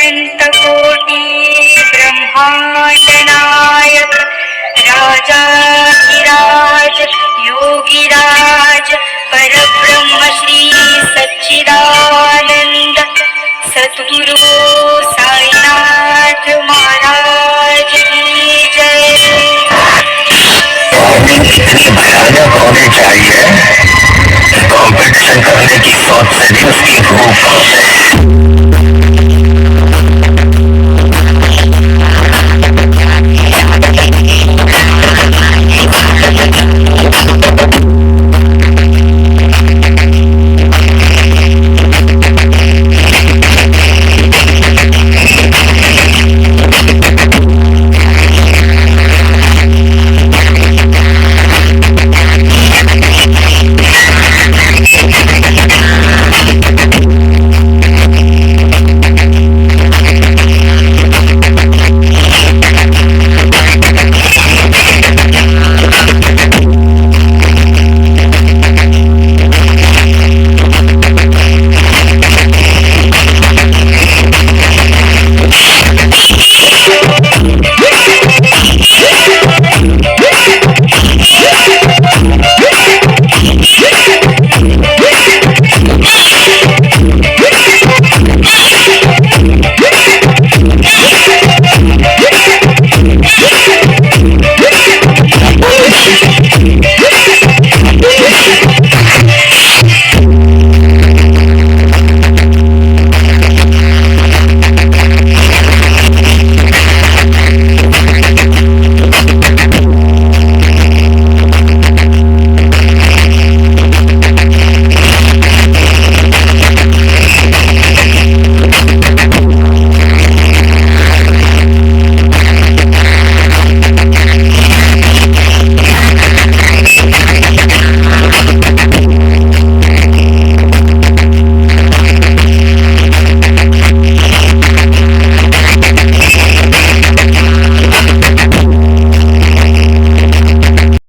अनंतकोटी ब्रह्मांड नायक राजाधिराज योगीराज परब्रह्म श्री सच्चिदानंद सद्गुरु साईनाथ महाराज की जय। इतनी भयानक होनी चाहिए, कंपटीशन करने की सोच से भी उसकी रूह कांपे।